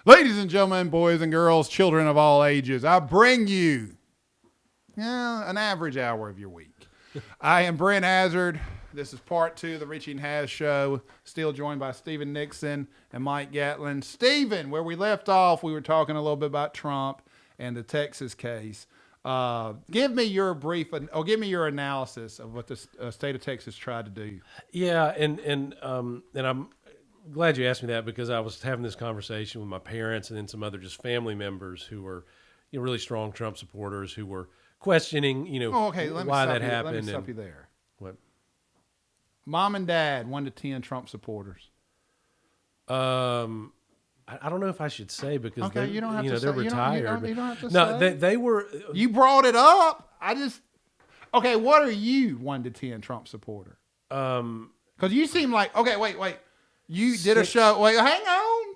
Ladies and gentlemen, boys and girls, children of all ages, I bring you an average hour of your week. I am Brent Hazard. This is part 2 of the Richie and Hazz show. Still joined by Stephen Nixon and Mike Gatlin. Stephen, where we left off, we were talking a little bit about Trump and the Texas case. Give me your give me your analysis of what the state of Texas tried to do. Yeah, and I'm glad you asked me that because I was having this conversation with my parents and then some other just family members who were, really strong Trump supporters who were questioning, why that happened. Let me stop you there. What? Mom and Dad, 1 to 10 Trump supporters. I don't know if I should say because you don't have to they're say, retired. You don't have to no, say. they were. You brought it up. Okay. What are you 1 to 10 Trump supporter? Because you seem like wait. You did a show. Wait, hang on.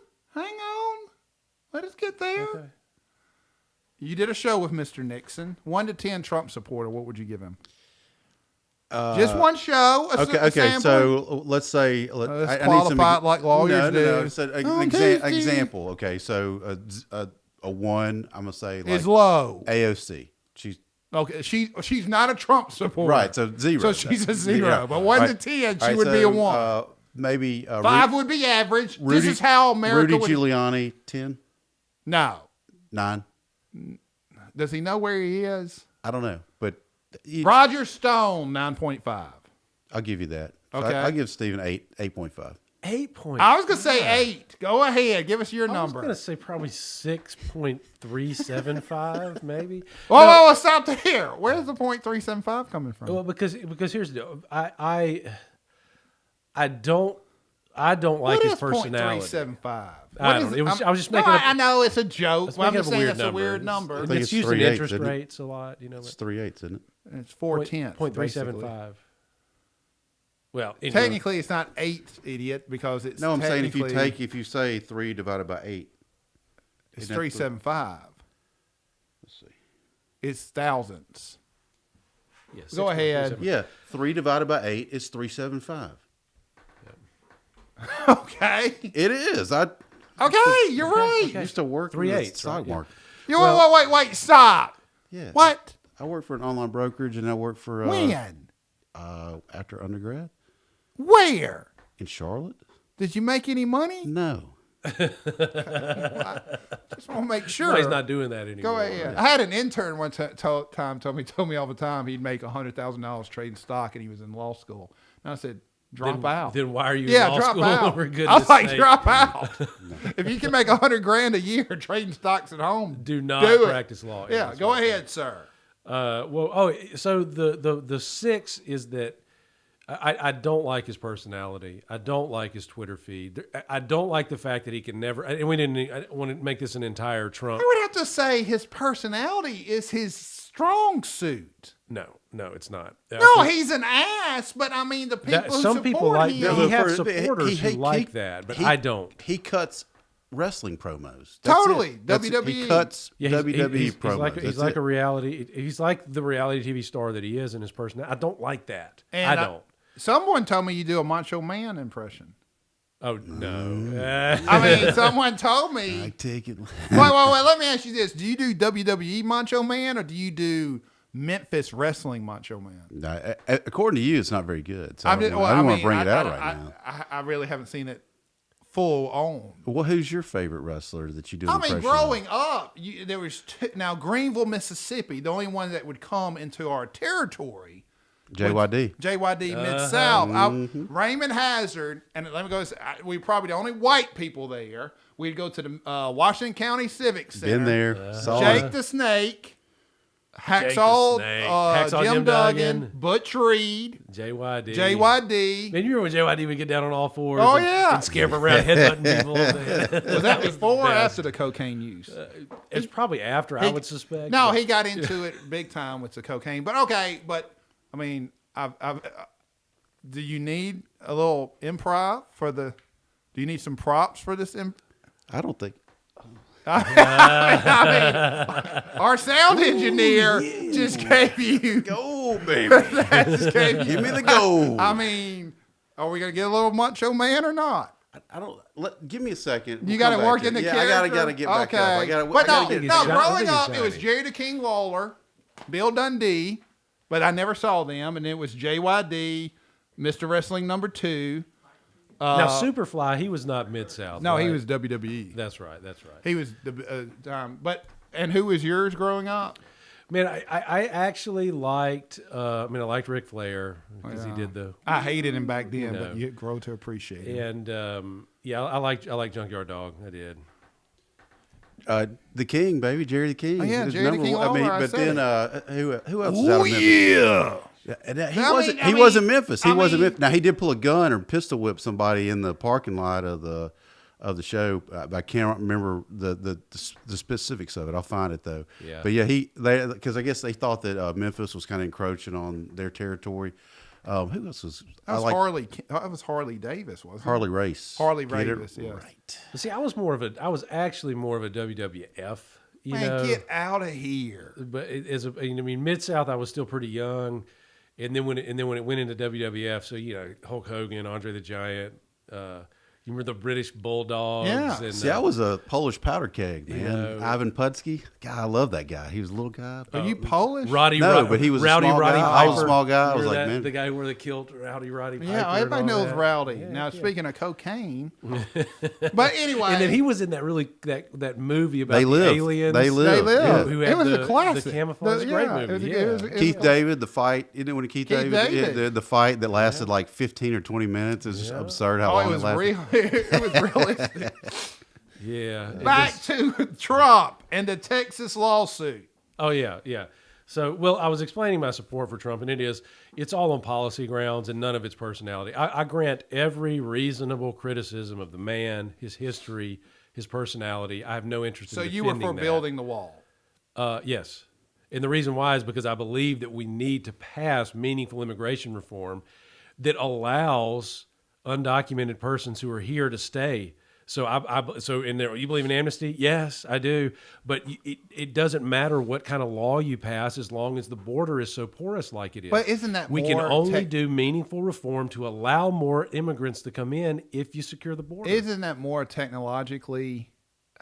Let us get there. Okay. You did a show with Mr. Nixon. 1 to 10 Trump supporter. What would you give him? Just one show. Okay. So let's say I need some like lawyers do. No. So an example. Okay. So a 1. I'm gonna say like is low. AOC. She's okay. She's not a Trump supporter. Right. So 0. So she's a 0. Yeah. But 1 to 10, she would be a 1. Maybe 5 would be average. This is how America Rudy Giuliani 10. No. 9. Does he know where he is? I don't know, but Roger Stone 9.5. I'll give you that. Okay. I'll give Stephen 8.5. 8 points. I was gonna say 8. Go ahead, give us your number. I was gonna say probably 6.375, maybe. Whoa, stop there. Where's the 0.375 coming from? Well, because here's the deal. I don't like his personality. 0.375. I was just making. I know it's a joke. I'm just saying weird that's a weird number. It's used in interest rates a lot. It's 3/8, isn't it? It's 4/10. 0.375. Well, technically, it's not 8, idiot, because it's. No, I'm saying if you say 3 divided by 8, it's 375. Let's see. It's thousands. Yes. Go ahead. Yeah, 3 divided by 8 is 375. Okay. It is. Okay, you're right. I used to work 3/8, in the stock market. Wait, stop. Yeah. What? I worked for an online brokerage, and I worked for when? After undergrad. Where? In Charlotte. Did you make any money? No. Just want to make sure. No, he's not doing that anymore. Go ahead. I had an intern one time told me all the time he'd make $100,000 trading stock, and he was in law school. And I said, drop out. Then why are you in law drop school? out. I was like, drop out. If you can make $100,000 a year trading stocks at home, do not practice law. Yeah, go ahead, sir. So the 6 is that I don't like his personality. I don't like his Twitter feed. I don't like the fact that he can never. And I want to make this an entire Trump. I would have to say his personality is his strong suit. No, it's not. No, he's an ass. But I mean, the people who some people like him, he have supporters who like that, but I don't. He cuts wrestling promos. Totally. WWE. He cuts WWE promos. He's like a reality. He's like the reality TV star that he is in his personality. I don't like that. And I don't. Someone told me you do a Macho Man impression. Oh no! I mean, someone told me. I take it. Wait. Let me ask you this: do you do WWE Macho Man, or do you do Memphis Wrestling Macho Man? No, according to you, it's not very good. So I don't want to bring it out right now. I really haven't seen it full on. Well, who's your favorite wrestler that you do? I mean, growing up, there was now Greenville, Mississippi. The only one that would come into our territory. JYD Mid-South. Raymond Hazard, and let me go. We probably the only white people there. We'd go to the Washington County Civic Center. Been there. Jake the Snake. Hacksaw Jim Duggan, Butch Reed, JYD. Man, you remember when JYD would get down on all fours? Oh, yeah. And scamper around headbutting people. Was that before or after the cocaine use? It's probably after, I would suspect. No, he got into it big time with the cocaine. But okay, I mean, do you need a little improv for the? Do you need some props for this? I don't think. I mean, our sound engineer just gave you go, baby. Give me the go. I mean, are we gonna get a little Macho Man or not? I don't. Give me a second. You got to work in the character. I gotta get back up. I gotta. But I gotta no, get, growing up, it was Jerry the King Lawler, Bill Dundee, but I never saw them, and it was JYD, Mr. Wrestling #2. Now Superfly, he was not Mid-South. No, right? he was WWE. That's right. He was and who was yours growing up? Man, I actually liked. I liked Ric Flair because he did the. I hated him back then, but you grow to appreciate him. And I liked Junkyard Dog. I did. The King, baby, Jerry the King. Oh, yeah, Jerry the King. But then who else was out of Memphis? Yeah. He wasn't Memphis. He wasn't Memphis. Now he did pull a gun or pistol whip somebody in the parking lot of the show. I can't remember the specifics of it. I'll find it though. Yeah. But yeah, because I guess they thought that Memphis was kind of encroaching on their territory. Who else was? That was Harley Davis, wasn't it? Harley Race. Harley Davis. Yes. Right. See, I was actually more of a WWF. Get out of here. But Mid-South, I was still pretty young, and then when it went into WWF, so Hulk Hogan, Andre the Giant. You remember the British Bulldogs? Yeah. And, See, I was a Polish powder keg, man. Ivan Putski. God, I love that guy. He was a little guy. Are you Polish? But he was Rowdy a small Roddy guy. Piper. I was a small guy. I was like, man. The guy who wore the kilt, Rowdy Roddy Piper. Yeah, everybody knows that. Rowdy. Yeah, now, speaking of cocaine. But anyway. And then he was in that movie about They the live. aliens. They live. Yeah. Who had it was a classic. The camouflage. Great movie. It was Keith David, the fight. You know when Keith David? The fight that lasted like 15 or 20 minutes is just absurd how long it was lasted. real. It was realistic. Yeah. Back to Trump and the Texas lawsuit. Oh, yeah. So, I was explaining my support for Trump, and it's all on policy grounds and none of its personality. I grant every reasonable criticism of the man, his history, his personality. I have no interest in So defending you were for that. building the wall. Yes. And the reason why is because I believe that we need to pass meaningful immigration reform that allows undocumented persons who are here to stay. So you believe in amnesty? Yes, I do. But it doesn't matter what kind of law you pass as long as the border is so porous like it is. But isn't that we can only do meaningful reform to allow more immigrants to come in if you secure the border. Isn't that more technologically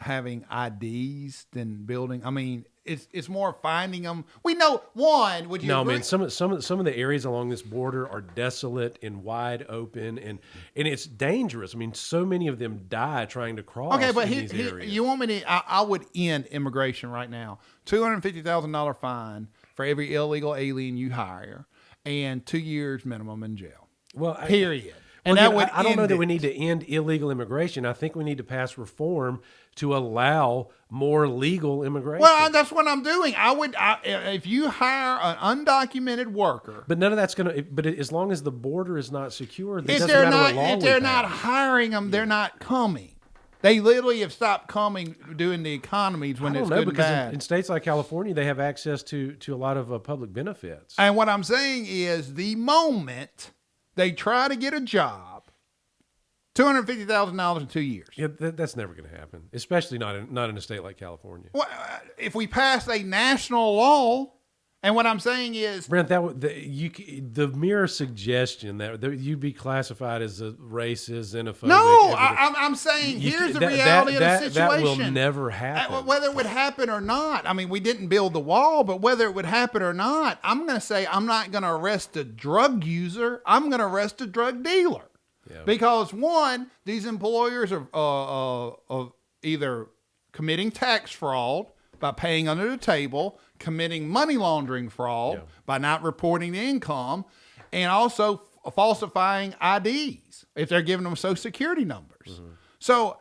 having IDs than building? I mean, it's more finding them. We know one. Would you? No, agree? man. Some of the areas along this border are desolate and wide open, and it's dangerous. I mean, so many of them die trying to cross. Okay, but these areas. you want me to? I would end immigration right now. $250,000 fine for every illegal alien you hire, and 2 years minimum in jail. Well, period. And that would I don't know that end we it. need to end illegal immigration. I think we need to pass reform to allow more legal immigration. Well, that's what I'm doing. If you hire an undocumented worker, but none of that's going to. But as long as the border is not secure, it if doesn't they're matter not, what law if they're not hiring them, they're not coming. They literally have stopped coming, doing the economies when it's good and because bad. in states like California, they have access to a lot of public benefits. And what I'm saying is, the moment they try to get a job, $250,000 in 2 years. Yeah, that's never going to happen, especially not in a state like California. Well, if we pass a national law, and what I'm saying is, Brent, the mere suggestion that you'd be classified as a racist, xenophobic. no, I'm saying here's the reality of the situation. That will never happen. Whether it would happen or not. I mean, we didn't build the wall, but whether it would happen or not, I'm going to say I'm not going to arrest a drug user. I'm going to arrest a drug dealer. Yeah. Because one, these employers are either committing tax fraud by paying under the table, committing money laundering fraud by not reporting the income, and also falsifying IDs if they're giving them Social Security numbers. Mm-hmm. So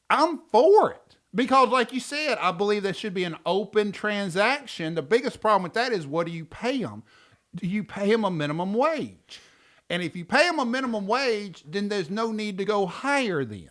I'm for it because, like you said, I believe there should be an open transaction. The biggest problem with that is, what do you pay them? Do you pay them a minimum wage? And if you pay them a minimum wage, then there's no need to go hire them.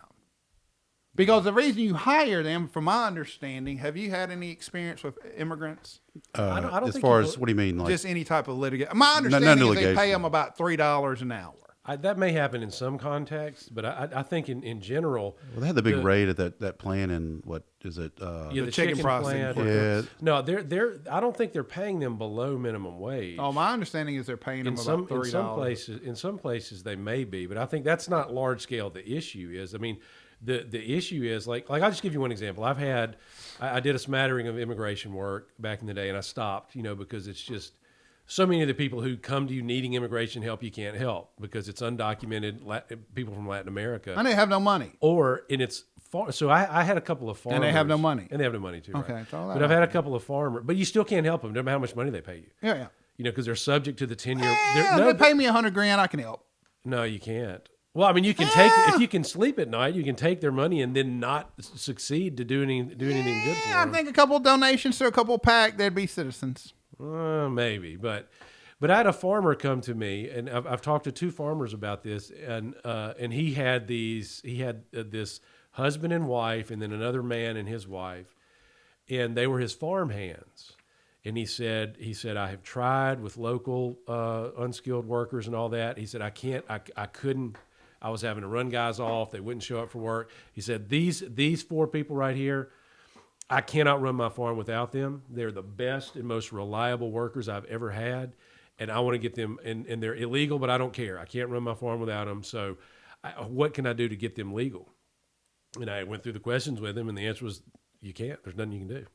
Because the reason you hire them, from my understanding, have you had any experience with immigrants? I don't as think far as, what do you mean? Like, just any type of litigation. My understanding is they pay them about $3 an hour. That may happen in some contexts, but I think in general. Well, they had the big raid at that plant in what is it? The chicken processing plant. Yeah. No, they're. I don't think they're paying them below minimum wage. Oh, my understanding is they're paying them about $30. In some places they may be, but I think that's not large scale. The issue is, I mean, the issue is like I'll just give you one example. I did a smattering of immigration work back in the day, and I stopped, because it's just. So many of the people who come to you needing immigration help, you can't help because it's undocumented people from Latin America. And they have no money. So I had a couple of farmers. And they have no money. And they have no money too, Okay. right? But I've had a couple of farmers. But you still can't help them no matter how much money they pay you. Yeah. Because they're subject to the 10-year. They pay me $100,000, I can help. No, you can't. Well, I mean, you can take, if you can sleep at night, you can take their money and then not succeed to do anything good for them. I think a couple of donations to a couple of PAC, they'd be citizens. Maybe, but I had a farmer come to me, and I've talked to 2 farmers about this, and he had this husband and wife, and then another man and his wife, and they were his farm hands. And he said, I have tried with local unskilled workers and all that. He said, I couldn't. I was having to run guys off. They wouldn't show up for work. He said, these 4 people right here, I cannot run my farm without them. They're the best and most reliable workers I've ever had, and I want to get them, and they're illegal, but I don't care. I can't run my farm without them, so what can I do to get them legal? And I went through the questions with him, and the answer was, you can't. There's nothing you can do.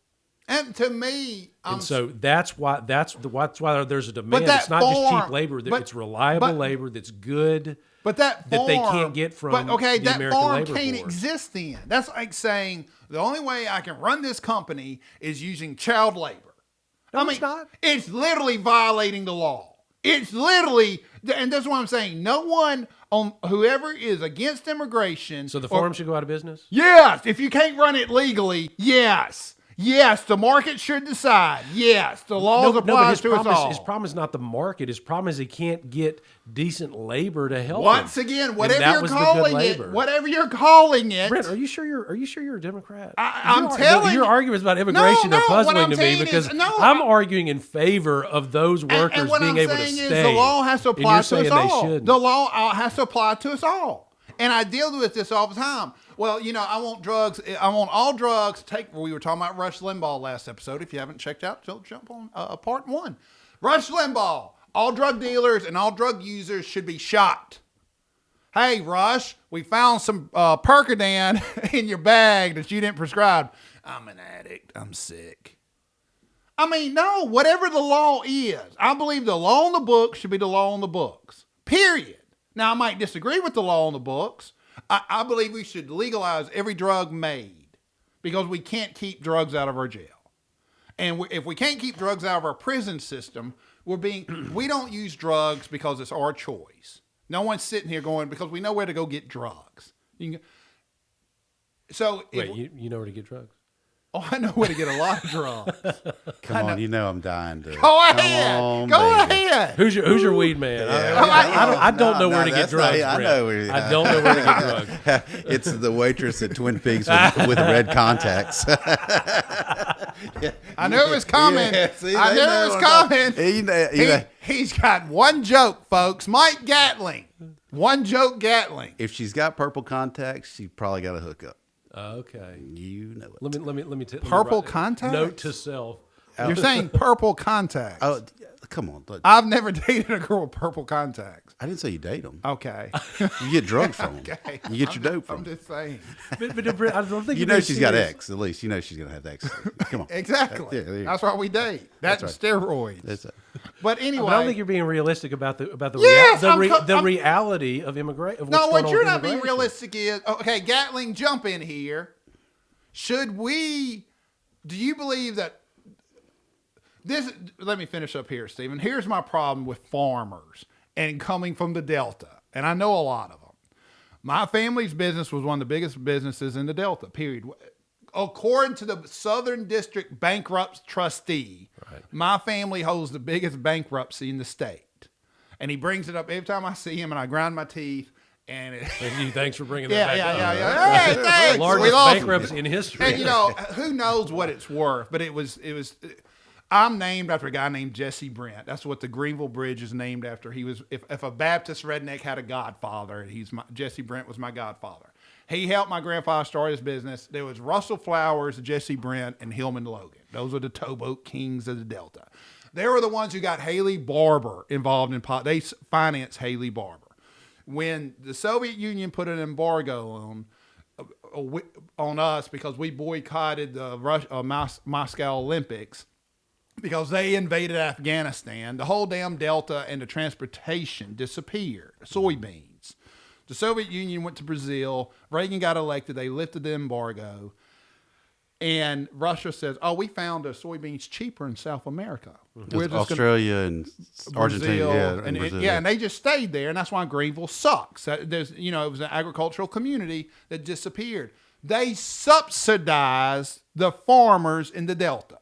And to me, so that's why there's a demand. It's not just cheap labor; it's reliable labor that's good. But that they can't get from. But okay, the that American farm labor can't force. exist then. That's like saying the only way I can run this company is using child labor. No, it's not. It's literally violating the law. It's literally, and that's what I'm saying. No one on whoever is against immigration. So the farm should go out of business? Yes. If you can't run it legally, yes. Yes, the market should decide. Yes, the laws apply to us all. His problem is not the market. His problem is he can't get decent labor to help Once him. again, whatever you're calling it. Brent, are you sure you're a Democrat? I'm telling you. Your arguments about immigration are puzzling to me because I'm arguing in favor of those workers being able to stay. The law has to apply to us all. The law has to apply to us all. And I deal with this all the time. Well, I want drugs. I want all drugs. We were talking about Rush Limbaugh last episode. If you haven't checked out, jump on part 1. Rush Limbaugh. All drug dealers and all drug users should be shot. Hey, Rush, we found some Percodan in your bag that you didn't prescribe. I'm an addict. I'm sick. I mean, no, whatever the law is, I believe the law on the books should be the law on the books. Period. Now, I might disagree with the law on the books. I believe we should legalize every drug made because we can't keep drugs out of our jail. And if we can't keep drugs out of our prison system, we don't use drugs because it's our choice. No one's sitting here going, because we know where to go get drugs. You know where to get drugs? Oh, I know where to get a lot of drugs. Come on, I'm dying to. Go ahead. Go ahead. Who's your weed man? I don't know where to get drugs. I don't know where to get drugs. It's the waitress at Twin Peaks with red contacts. I knew it was coming. Yeah, see, I knew it was coming. He's got one joke, folks. Mike Gatling. One joke Gatling. If she's got purple contacts, she probably got a hookup. Okay. You know it. Let me purple contacts? Note to self. You're saying purple contacts. Oh, come on. Look. I've never dated a girl with purple contacts. I didn't say you date them. Okay. You get drugs from them. Okay. You get your dope from them. I'm just saying. But I don't think she's got X. At least you know she's going to have X. Come on. Exactly. That's why we date. That's steroids. That's it. But anyway, I don't think you're being realistic about the reality of immigration. No, what you're not being realistic is, okay, Gatling, jump in here. Do you believe that let me finish up here, Stephen. Here's my problem with farmers and coming from the Delta, and I know a lot of them. My family's business was one of the biggest businesses in the Delta, period. According to the Southern District Bankrupt Trustee, my family holds the biggest bankruptcy in the state. And he brings it up every time I see him, and I grind my teeth. And thanks for bringing that back. Yeah. Hey, thanks. Largest bankruptcy in history. And who knows what it's worth? But it was. I'm named after a guy named Jesse Brent. That's what the Greenville Bridge is named after. He was, if a Baptist redneck had a godfather, Jesse Brent was my godfather. He helped my grandfather start his business. There was Russell Flowers, Jesse Brent, and Hillman Logan. Those were the towboat kings of the Delta. They were the ones who got Haley Barbour involved in pot. They financed Haley Barbour. When the Soviet Union put an embargo on us because we boycotted the Moscow Olympics, because they invaded Afghanistan, the whole damn Delta and the transportation disappeared. Soybeans. The Soviet Union went to Brazil. Reagan got elected. They lifted the embargo. And Russia says, oh, we found the soybeans cheaper in South America. We're just Australia and Argentina. Brazil, and they just stayed there. And that's why Greenville sucks. It was an agricultural community that disappeared. They subsidized the farmers in the Delta.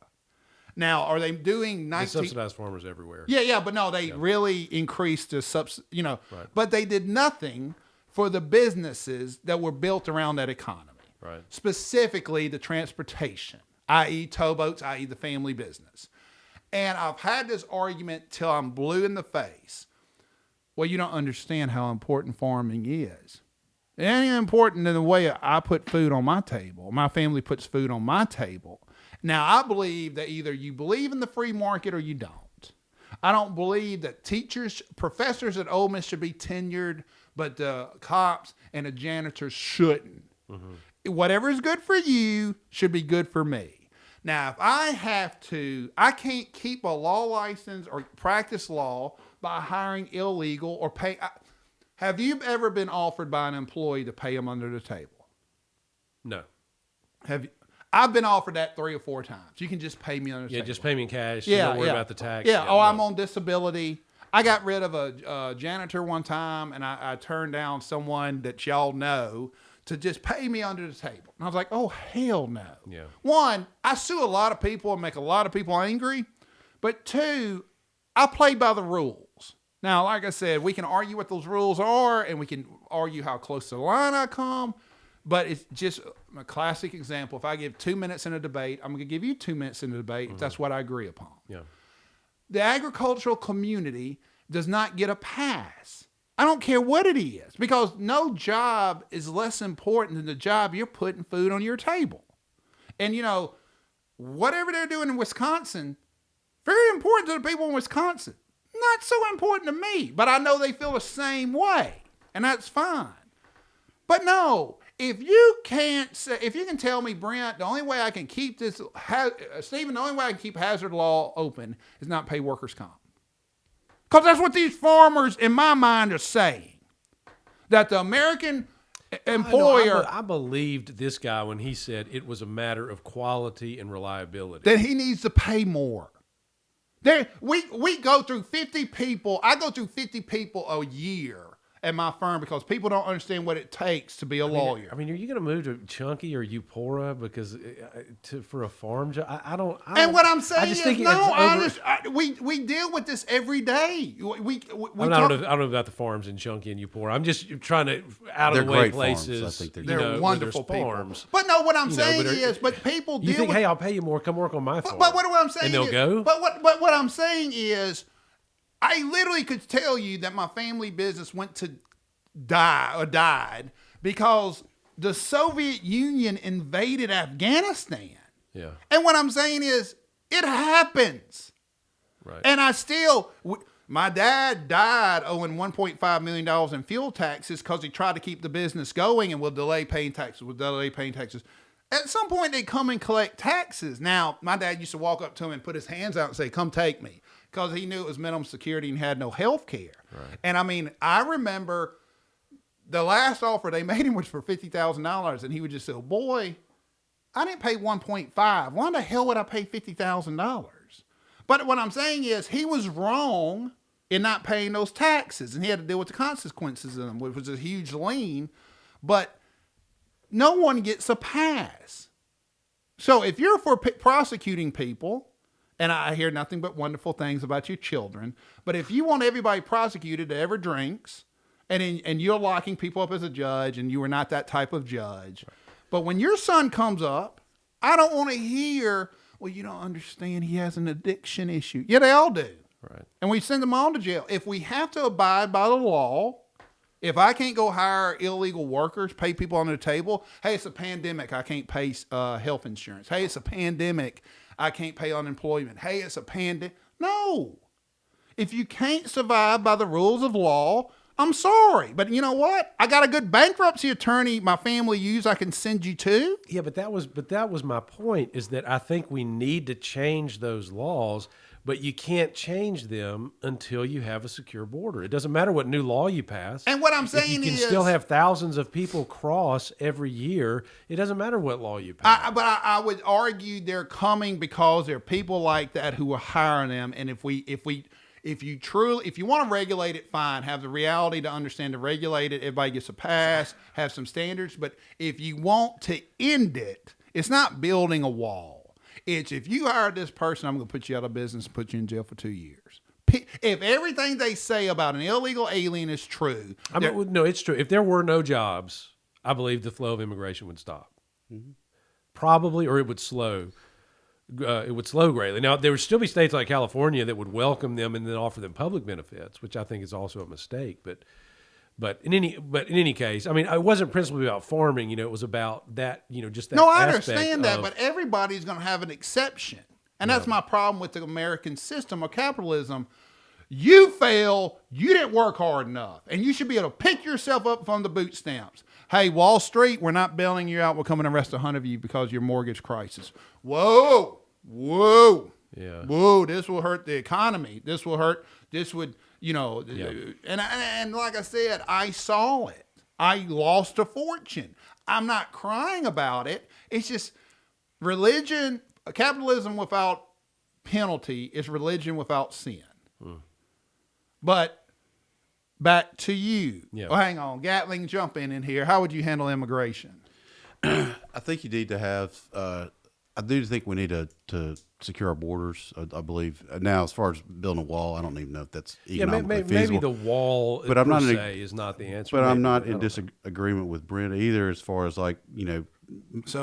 Now, are they doing They subsidize farmers everywhere. Yeah, but no, they really increased the Right. But they did nothing for the businesses that were built around that economy. Right. Specifically the transportation, i.e. towboats, i.e. the family business. And I've had this argument till I'm blue in the face. Well, you don't understand how important farming is. It ain't important in the way I put food on my table. My family puts food on my table. Now, I believe that either you believe in the free market or you don't. I don't believe that professors at Ole Miss should be tenured, but the cops and the janitors shouldn't. Mm-hmm. Whatever is good for you should be good for me. Now, if I can't keep a law license or practice law by hiring illegal or pay. Have you ever been offered by an employee to pay them under the table? No. Have you? I've been offered that 3 or 4 times. You can just pay me under the table. Just pay me in cash. Yeah, Don't worry about the tax. Yeah. I'm on disability. I got rid of a janitor one time, and I turned down someone that y'all know to just pay me under the table. And I was like, oh, hell no. Yeah. 1, I sue a lot of people and make a lot of people angry. But 2, I play by the rules. Now, like I said, we can argue what those rules are, and we can argue how close to the line I come. But it's just a classic example. If I give 2 minutes in a debate, I'm going to give you 2 minutes in the debate if that's what I agree upon. Yeah. The agricultural community does not get a pass. I don't care what it is, because no job is less important than the job you're putting food on your table. And, whatever they're doing in Wisconsin, very important to the people in Wisconsin. Not so important to me, but I know they feel the same way, and that's fine. But no, if you can tell me, Brent, the only way I can keep Stephen, the only way I can keep hazard law open is not pay workers' comp. Because that's what these farmers, in my mind, are saying. That the American employer... I believed this guy when he said it was a matter of quality and reliability. That he needs to pay more. We go through 50 people. I go through 50 people a year at my firm because people don't understand what it takes to be a lawyer. Are you going to move to Chunky or Eupora because for a farm job? I don't. And what I'm saying we deal with this every day. I don't know about the farms in Chunky and Eupora. I'm just trying to out of the way places. Farms. I think they're wonderful farms. But no, what I'm saying is, people deal. You think, hey, I'll pay you more. Come work on my farm. But what I'm saying, and they'll go. But what I'm saying is, I literally could tell you that my family business went to died because the Soviet Union invaded Afghanistan. Yeah. And what I'm saying is, it happens. Right. And my dad died owing $1.5 million in fuel taxes because he tried to keep the business going and will delay paying taxes. At some point, they come and collect taxes. Now, my dad used to walk up to him and put his hands out and say, come take me, because he knew it was minimum security and had no health care. Right. And I remember the last offer they made him was for $50,000, and he would just say, boy, I didn't pay 1.5. Why the hell would I pay $50,000? But what I'm saying is, he was wrong in not paying those taxes, and he had to deal with the consequences of them, which was a huge lien. But no one gets a pass. So if you're for prosecuting people, and I hear nothing but wonderful things about your children, but if you want everybody prosecuted that ever drinks, and you're locking people up as a judge, and you are not that type of judge. But when your son comes up, I don't want to hear, well, you don't understand. He has an addiction issue. Yeah, they all do. Right. And we send them all to jail. If we have to abide by the law, if I can't go hire illegal workers, pay people on the table, hey, it's a pandemic, I can't pay health insurance. Hey, it's a pandemic, I can't pay unemployment. Hey, it's a pandemic. No. If you can't survive by the rules of law, I'm sorry. But you know what? I got a good bankruptcy attorney my family used I can send you to. Yeah, but that was my point, is that I think we need to change those laws, but you can't change them until you have a secure border. It doesn't matter what new law you pass. And what I'm saying if you can is, still have thousands of people cross every year. It doesn't matter what law you pass. But I would argue they're coming because there are people like that who are hiring them. And if you want to regulate it, fine. Have the reality to understand to regulate it. Everybody gets a pass. Have some standards. But if you want to end it, it's not building a wall. It's if you hire this person, I'm going to put you out of business and put you in jail for 2 years. If everything they say about an illegal alien is true. No, it's true. If there were no jobs, I believe the flow of immigration would stop. Mm-hmm. Probably, or it would slow. It would slow greatly. Now, there would still be states like California that would welcome them and then offer them public benefits, which I think is also a mistake. But in any case, I mean, it wasn't principally about farming. It was about that. Just that. No, I understand that, but everybody's going to have an exception, and that's my problem with the American system of capitalism. You fail. You didn't work hard enough, and you should be able to pick yourself up from the boot stamps. Hey, Wall Street, we're not bailing you out. We're coming to arrest 100 of you because of your mortgage crisis. Whoa. Yeah. Whoa, this will hurt the economy. This will hurt. This would, and like I said, I saw it. I lost a fortune. I'm not crying about it. It's just religion, capitalism without penalty is religion without sin. But back to you. Yeah. Well, hang on. Gatling, jump in here. How would you handle immigration? I think you need to have. I do think we need to secure our borders. I believe now, as far as building a wall, I don't even know if that's economically feasible. Maybe the wall, but I'm not is not the answer. But I'm not in disagreement with Brent either, as far as So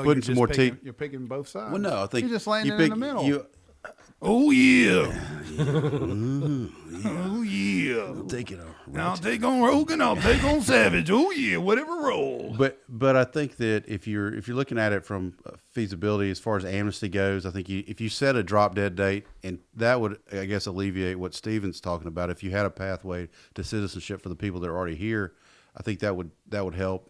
putting some more teeth. You're picking both sides. Well, no, I think you're just landing in the middle. Oh yeah. Oh yeah. I'll take it. I'll take on Rogan. I'll take on Savage. Oh yeah, whatever role. But I think that if you're looking at it from feasibility as far as amnesty goes, I think if you set a drop dead date, and that would, I guess, alleviate what Stephen's talking about. If you had a pathway to citizenship for the people that are already here, I think that would help.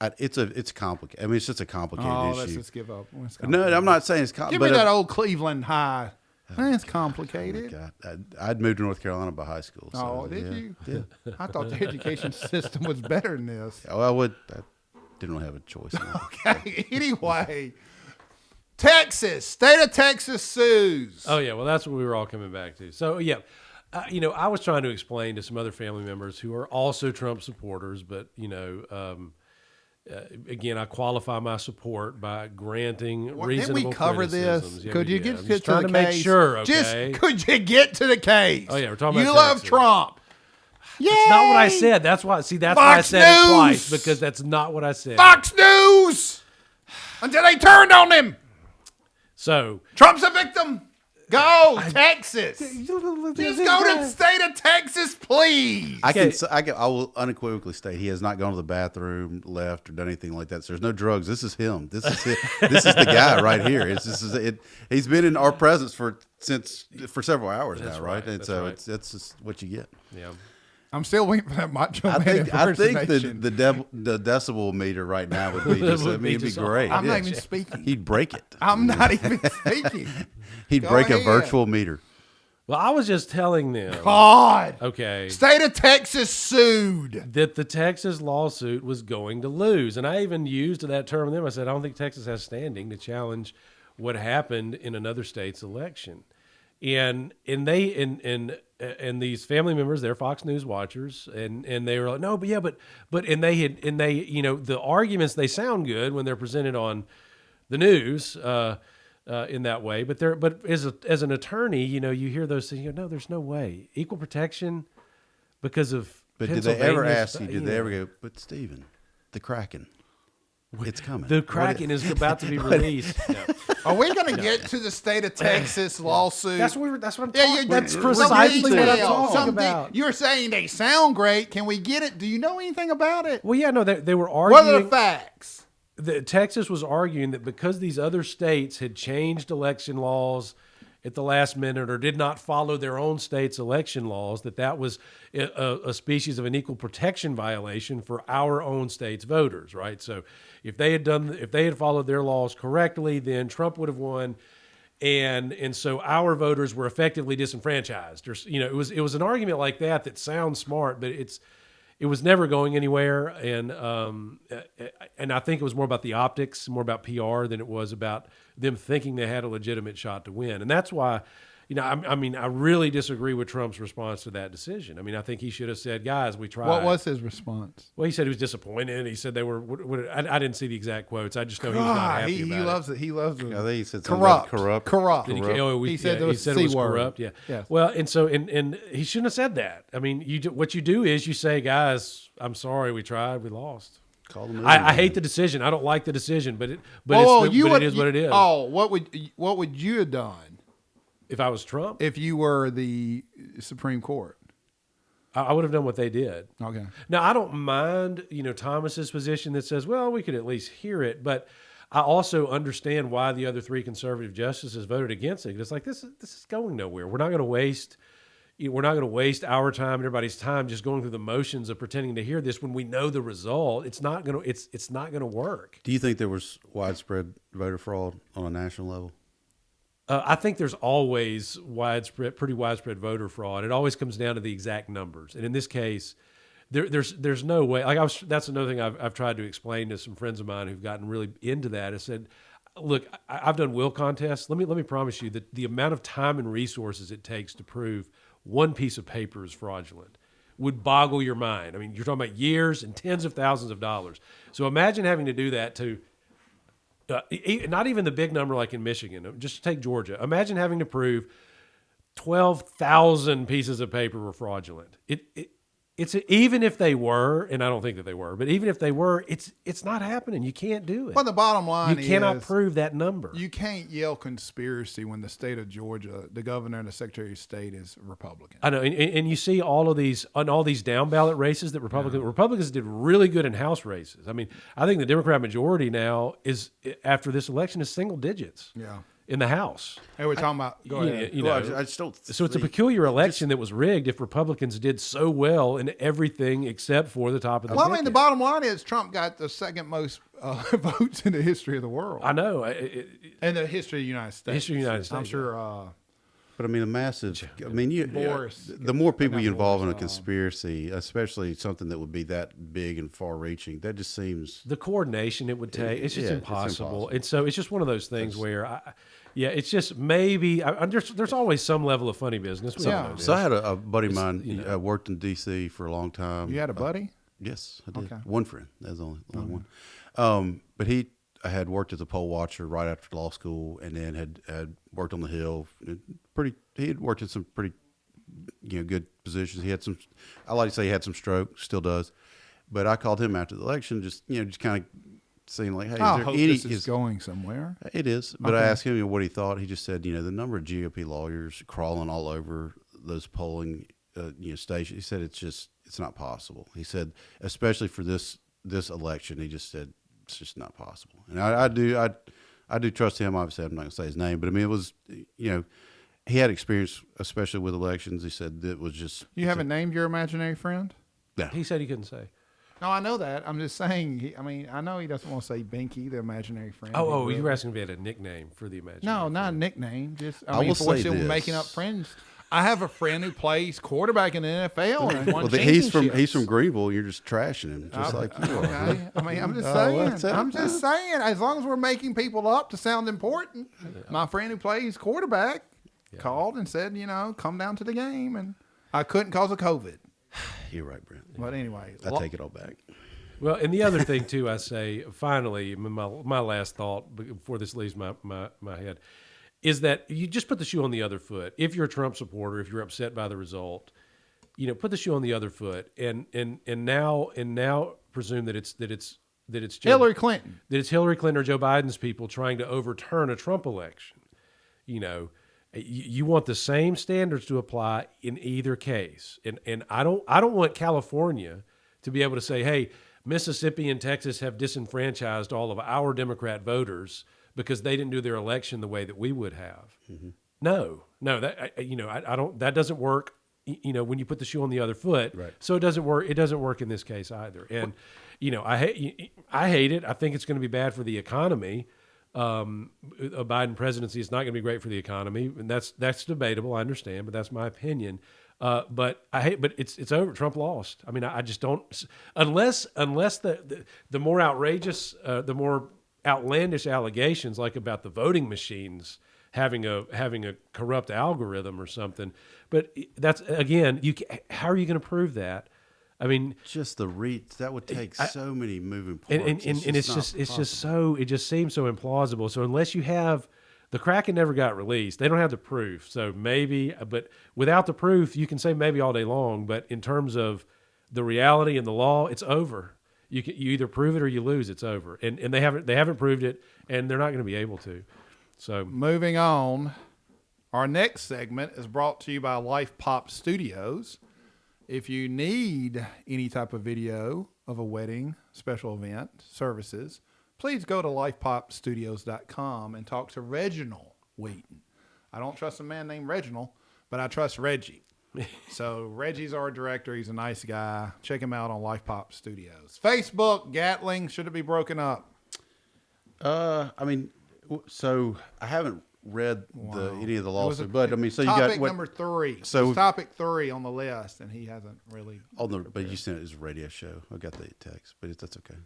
It's complicated. I mean, it's just a complicated issue. Let's just give up. No, I'm not saying it's complicated. Give me that old Cleveland high. It's complicated. Oh God. I'd moved to North Carolina by high school. So, did you? Yeah. I thought the education system was better than this. Oh, I didn't have a choice. Okay. Anyway, Texas, state of Texas sues. Oh yeah, well that's what we were all coming back to. So yeah, I was trying to explain to some other family members who are also Trump supporters, but again, I qualify my support by granting reasonable Didn't we cover criticisms. this? Yeah, Could you did. get I'm to just trying the to case? make sure, okay? Could you get to the case? Oh yeah, we're talking about You love Texas. Trump. Yay! That's not what I said. That's why. See, that's why I said it twice, because that's not what I said. Fox News. Until they turned on him. So Trump's a victim. Go Texas. Just go to the state of Texas, please. I will unequivocally state he has not gone to the bathroom, left, or done anything like that. So there's no drugs. This is him. This is the guy right here. He's been in our presence for several hours now, right? And so that's just what you get. Yeah. I'm still waiting for that Macho Man I think impersonation. the decibel meter right now would be just. It'd be great. I'm not even speaking. He'd break it. I'm not even speaking. He'd break a virtual meter. Well, I was just telling them. God. Okay. State of Texas sued. That the Texas lawsuit was going to lose. And I even used that term with them. I said, I don't think Texas has standing to challenge what happened in another state's election. And these family members, they're Fox News watchers, and they were like, no, but the arguments, they sound good when they're presented on the news in that way, but as an attorney, you hear those things, no, there's no way. Equal protection because of But did they ever ask you, did they ever go, but Stephen, the Kraken, It's coming. The Kraken is about to be released. No. Are we going to get to the state of Texas lawsuit? That's what I'm talking. That's precisely what I'm talking about. You're saying they sound great. Can we get it? Do you know anything about it? Well, yeah, no, they were arguing. What are the facts? Texas was arguing that because these other states had changed election laws at the last minute or did not follow their own state's election laws, that was a species of an equal protection violation for our own state's voters, right? So if they had followed their laws correctly, then Trump would have won, and so our voters were effectively disenfranchised. Or, it was an argument like that sounds smart, but it was never going anywhere, and I think it was more about the optics, more about PR than it was about them thinking they had a legitimate shot to win. And that's why, I really disagree with Trump's response to that decision. I mean, I think he should have said, guys, we tried. What was his response? Well, he said he was disappointed. He said they were, I didn't see the exact quotes. I just know he was not happy about it. He loves it. I think he said corrupt. Corrupt. He said it was corrupt. Yeah. Yes. Well, and so, and he shouldn't have said that. I mean, what you do is you say, guys, I'm sorry, we tried, we lost. I hate the decision. I don't like the decision, but it is what it is. Oh, what would you have done if I was Trump? If you were the Supreme Court? I would have done what they did. Okay. Now, I don't mind, Thomas's position that says, well, we could at least hear it, but I also understand why the other three conservative justices voted against it. It's like this is going nowhere. We're not going to waste our time and everybody's time just going through the motions of pretending to hear this when we know the result. It's not going to work. Do you think there was widespread voter fraud on a national level? I think there's always pretty widespread voter fraud. It always comes down to the exact numbers, and in this case, there's no way. That's another thing I've tried to explain to some friends of mine who've gotten really into that. I said, look, I've done will contests. Let me promise you that the amount of time and resources it takes to prove one piece of paper is fraudulent would boggle your mind. I mean, you're talking about years and tens of thousands of dollars. So imagine having to do that to not even the big number like in Michigan. Just take Georgia. Imagine having to prove 12,000 pieces of paper were fraudulent. It's even if they were, and I don't think that they were, but even if they were, it's not happening. You can't do it. Well, the bottom line is you cannot prove that number. You can't yell conspiracy when the state of Georgia, the governor and the secretary of state is Republican. I know, and you see all these down ballot races that Republicans did really good in House races. I mean, I think the Democrat majority now is after this election is single digits. Yeah. In the House. Hey, we're talking about. Go ahead. I just don't. So it's a peculiar election that was rigged if Republicans did so well in everything except for the top of the ticket. I mean, the bottom line is Trump got the second most votes in the history of the world. I know. In the history of the United States. I'm sure. But I mean, the more people you involve in a conspiracy, especially something that would be that big and far-reaching, that just seems the coordination it would take. It's just impossible. And so it's just one of those things where, it's just maybe there's always some level of funny business. So I had a buddy of mine worked in D.C. for a long time. You had a buddy? Yes, I did. Okay. One friend. That's the only one. But I had worked as a poll watcher right after law school, and then had worked on the Hill. He had worked in some pretty, good positions. He had some. I like to say he had some stroke, still does. But I called him after the election, just kind of saying like, hey, this is going somewhere. It is, but I asked him what he thought. He just said, the number of GOP lawyers crawling all over those polling, stations. He said it's not possible. He said, especially for this election, he just said. It's just not possible, and I do trust him. Obviously, I'm not going to say his name, but I mean, it was, he had experience, especially with elections. He said it was just. You haven't named your imaginary friend? Yeah, he said he couldn't say. No, I know that. I'm just saying. I know he doesn't want to say Binky, the imaginary friend. Oh, you were asking if he had a nickname for the imaginary. No, friend. Not a nickname. Just I will say this. Making up friends. I have a friend who plays quarterback in the NFL and won he's from Greenville. You're just trashing him, just like you are. Okay. I mean, I'm just saying. As long as we're making people up to sound important, my friend who plays quarterback called and said, come down to the game, and I couldn't cause of COVID. You're right, Brent. But anyway, I take it all back. Well, and the other thing too, I say finally, my last thought before this leaves my head. Is that you just put the shoe on the other foot. If you're a Trump supporter, if you're upset by the result, put the shoe on the other foot, and now presume that it's that it's Hillary Clinton. that it's Hillary Clinton or Joe Biden's people trying to overturn a Trump election. You know, you want the same standards to apply in either case. And I don't want California to be able to say, hey, Mississippi and Texas have disenfranchised all of our Democrat voters because they didn't do their election the way that we would have. Mm-hmm. No, that I don't. That doesn't work. You know, when you put the shoe on the other foot. Right. So it doesn't work. It doesn't work in this case either. And I hate it. I think it's going to be bad for the economy. A Biden presidency is not going to be great for the economy, and that's debatable. I understand, but that's my opinion. But it's over. Trump lost. I mean, I just don't unless the more outrageous, the more outlandish allegations like about the voting machines having a corrupt algorithm or something. But that's again, how are you going to prove that? I mean, just that would take so many moving parts, and it just seems so implausible. So unless you have the Kraken never got released, they don't have the proof. So maybe, but without the proof, you can say maybe all day long. But in terms of the reality and the law, it's over. You either prove it or you lose. It's over, and they haven't proved it, and they're not going to be able to. So moving on, our next segment is brought to you by Life Pop Studios. If you need any type of video of a wedding, special event, services, please go to lifepopstudios.com and talk to Reginald Wheaton. I don't trust a man named Reginald, but I trust Reggie. So Reggie's our director. He's a nice guy. Check him out on Life Pop Studios. Facebook, Gatling, should it be broken up? I mean, so I haven't read any of the lawsuit, but I mean, so you got topic number 3. So it's topic 3 on the list, and he hasn't really. But you said it was a radio show. I got the text, but that's okay.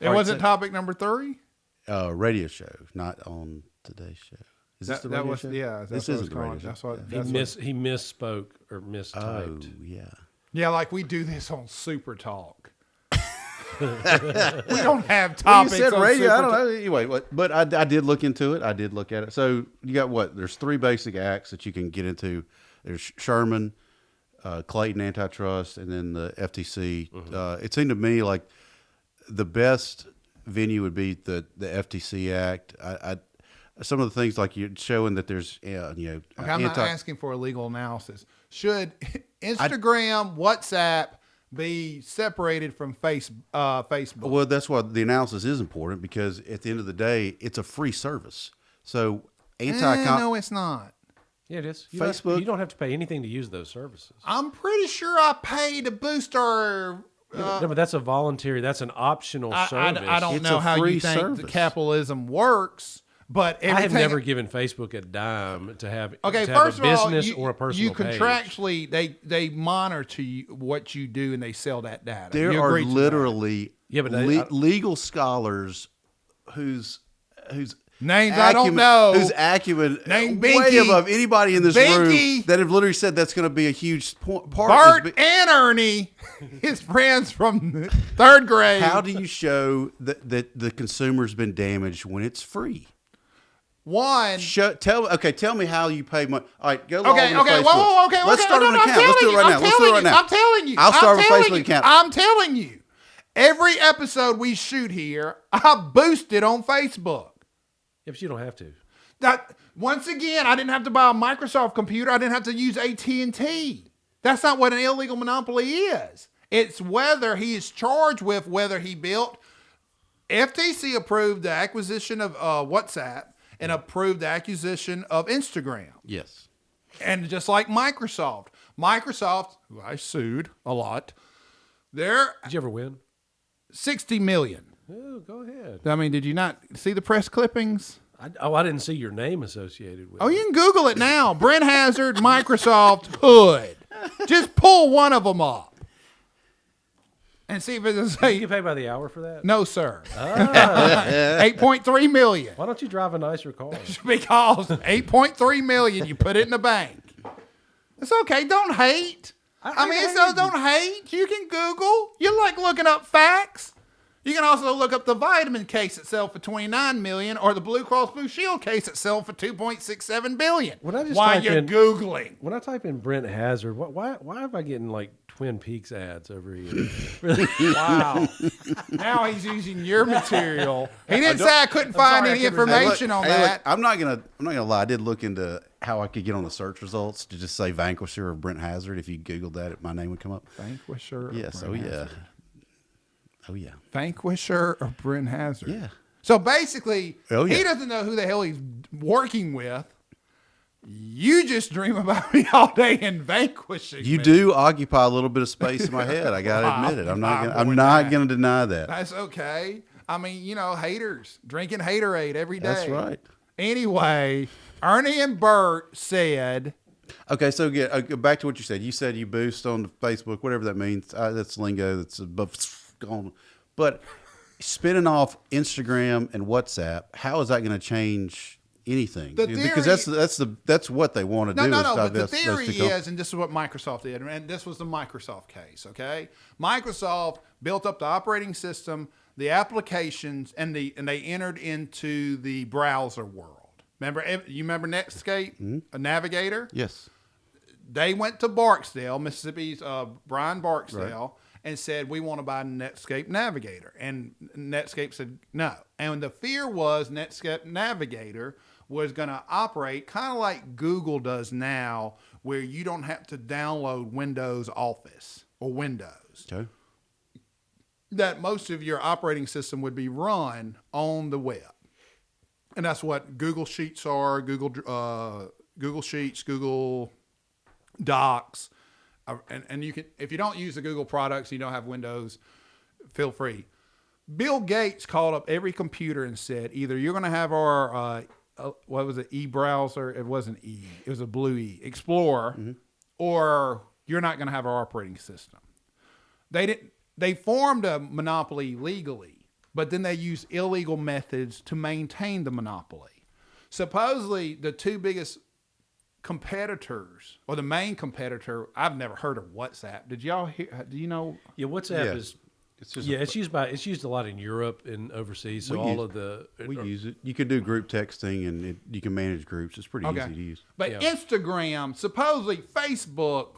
It wasn't topic number 3. Radio show, not on today's show. Is this the radio show? Yeah, this isn't the radio show. That's what he misspoke or mistyped. Oh yeah. Yeah, like we do this on Super Talk. We don't have topics. You said on radio. Super I don't know. Anyway, but I did look into it. I did look at it. So you got what? There's 3 basic acts that you can get into. There's Sherman, Clayton Antitrust, and then the FTC. Mm-hmm. It seemed to me like the best venue would be the FTC Act. Some of the things like you're showing that there's, I'm not asking for a legal analysis. Should Instagram, WhatsApp be separated from Facebook? Well, that's why the analysis is important, because at the end of the day, it's a free service. So no, it's not. Yeah, it is. Facebook. You don't have to pay anything to use those services. I'm pretty sure I pay to boost our. No, but that's a voluntary. That's an optional service. I don't know how you think the capitalism works. But I have never given Facebook a dime to have a business or a personal you contractually page. They monitor what you do, and they sell that data. There are literally legal scholars whose names I don't know, whose acumen way above anybody in this room that have literally said that's going to be a huge part. Bart and Ernie, his friends from 3rd grade. How do you show that the consumer's been damaged when it's free? Tell me how you pay money. All right, go log into Facebook. Okay. Let's start an account. Let's do it right now. I'm telling you. I'll start a Facebook account. I'm telling you. Every episode we shoot here, I boost it on Facebook. Yeah, but you don't have to. Once again, I didn't have to buy a Microsoft computer. I didn't have to use AT&T. That's not what an illegal monopoly is. It's whether he is charged with whether he built. FTC approved the acquisition of WhatsApp and approved the acquisition of Instagram. Yes. And just like Microsoft, who I sued a lot, did you ever win? $60 million. Oh, go ahead. I mean, did you not see the press clippings? I didn't see your name associated with it. Oh, you can Google it now. Brent Hazard, Microsoft, Hood. Just pull one of them up. And see if it doesn't say. You get paid by the hour for that? No, sir. $8.3 million. Why don't you drive a nicer car? Because $8.3 million, you put it in the bank. It's okay. Don't hate. Don't hate. You can Google. You like looking up facts. You can also look up the vitamin case itself for $29 million, or the Blue Cross Blue Shield case itself for $2.67 billion. While you're Googling. When I type in Brent Hazard, why am I getting like Twin Peaks ads every year. Wow. Now he's using your material. He didn't say I couldn't find sorry, any I couldn't information on that. I'm not gonna lie. I did look into how I could get on the search results to just say Vanquisher or Brent Hazard. If you Googled that, my name would come up. Vanquisher. Or Yes. Brent Oh yeah. Hazard? Oh yeah. Vanquisher or Brent Hazard. Yeah. So basically, Oh, yeah. he doesn't know who the hell he's working with. You just dream about me all day and vanquishing You me. do occupy a little bit of space in my head. I gotta admit it. I'm not gonna deny that. That's okay. I mean, haters drinking haterade every day. That's right. Anyway, Ernie and Bert said, Okay, so go back to what you said. You said you boost on Facebook, whatever that means. That's lingo. That's gone. But spinning off Instagram and WhatsApp, how is that going to change anything? Because that's what they want to do. No. But the theory is, and this is what Microsoft did, and this was the Microsoft case. Okay, Microsoft built up the operating system, the applications, and they entered into the browser world. You remember Netscape, a Navigator? Yes. They went to Barksdale, Mississippi's Brian Barksdale, Right. and said, we want to buy Netscape Navigator. And Netscape said no. And the fear was Netscape Navigator was going to operate kind of like Google does now, where you don't have to download Windows Office or Windows. Okay. That most of your operating system would be run on the web. And that's what Google Sheets are, Google Sheets, Google Docs. And you can, if you don't use the Google products, you don't have Windows, feel free. Bill Gates called up every computer and said, either you're going to have our, what was it, e-browser? It wasn't E. It was a blue E, Explorer, or you're not going to have our operating system. They formed a monopoly legally, but then they used illegal methods to maintain the monopoly. Supposedly, the two biggest competitors, or the main competitor, I've never heard of WhatsApp. Did y'all hear? Do you know? Yeah, WhatsApp Yeah. is. It's just It's used a lot in Europe and overseas. So we use it. You can do group texting and you can manage groups. It's pretty easy to use. But Yeah. Instagram, supposedly Facebook,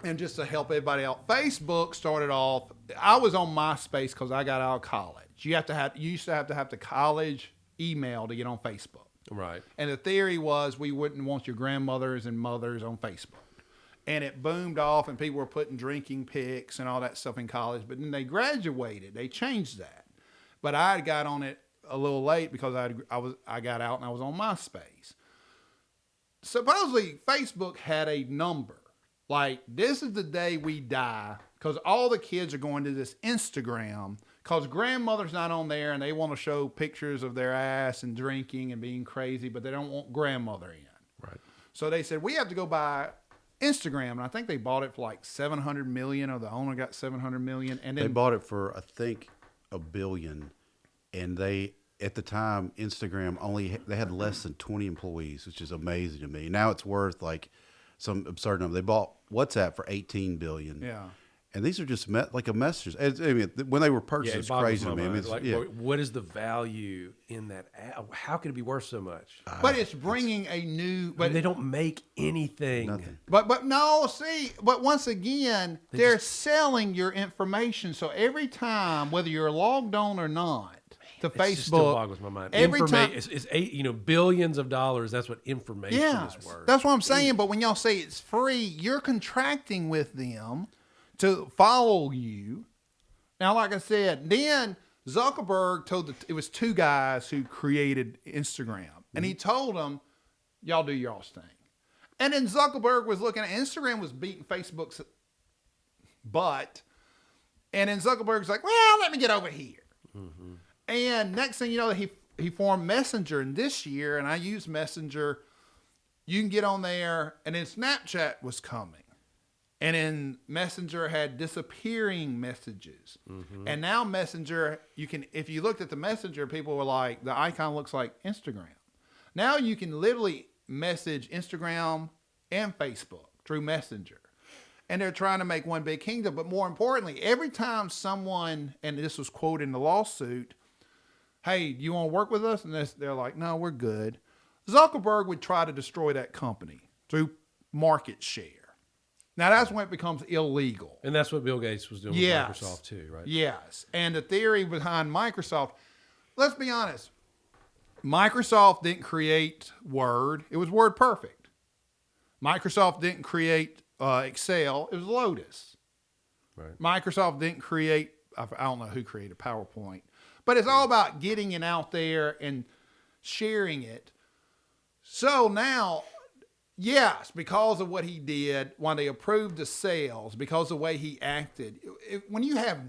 and just to help everybody out, Facebook started off. I was on MySpace because I got out of college. You used to have the college email to get on Facebook. Right. And the theory was we wouldn't want your grandmothers and mothers on Facebook. And it boomed off, and people were putting drinking pics and all that stuff in college. But then they graduated. They changed that. But I got on it a little late because I got out and I was on MySpace. Supposedly, Facebook had a number. Like, this is the day we die, because all the kids are going to this Instagram because grandmother's not on there and they want to show pictures of their ass and drinking and being crazy, but they don't want grandmother in. Right. So they said, we have to go buy Instagram. And I think they bought it for like $700 million, or the owner got $700 million. And then They bought it for, I think, $1 billion. And at the time, Instagram they had less than 20 employees, which is amazing to me. Now it's worth like some absurd number. They bought WhatsApp for $18 billion. Yeah. And these are just like a message. I mean, when they were purchased, it's crazy to me. I mean, Like, what is the value in that? How can it be worth so much? But it's bringing a new. But they don't make anything. Nothing. But no, see. But once again, they're selling your information. So every time, whether you're logged on or not, to It Facebook, just still boggles my mind. Every time, it's billions of dollars. That's what information is worth. that's what I'm saying. But when y'all say it's free, you're contracting with them to follow you. Now, like I said, then Zuckerberg it was two guys who created Instagram, and he told them, y'all do y'all's thing. And then Zuckerberg was looking at Instagram was beating Facebook's butt. And then Zuckerberg's like, well, let me get over here. Mm-hmm. And next thing you know, he formed Messenger. And this year, and I use Messenger, you can get on there, and then Snapchat was coming. And then Messenger had disappearing messages. Mm-hmm. And now Messenger, if you looked at the Messenger, people were like, the icon looks like Instagram. Now you can literally message Instagram and Facebook through Messenger. And they're trying to make one big kingdom. But more importantly, every time someone, and this was quoted in the lawsuit, hey, do you want to work with us? And they're like, no, we're good. Zuckerberg would try to destroy that company through market share. Now that's when it becomes illegal. And that's what Bill Gates was doing with Microsoft too, right? Yes. And the theory behind Microsoft, let's be honest, Microsoft didn't create Word. It was Word Perfect. Microsoft didn't create Excel. It was Lotus. Right. Microsoft didn't create, I don't know who created PowerPoint, but it's all about getting it out there and sharing it. So now, yes, because of what he did, when they approved the sales, because of the way he acted, when you have,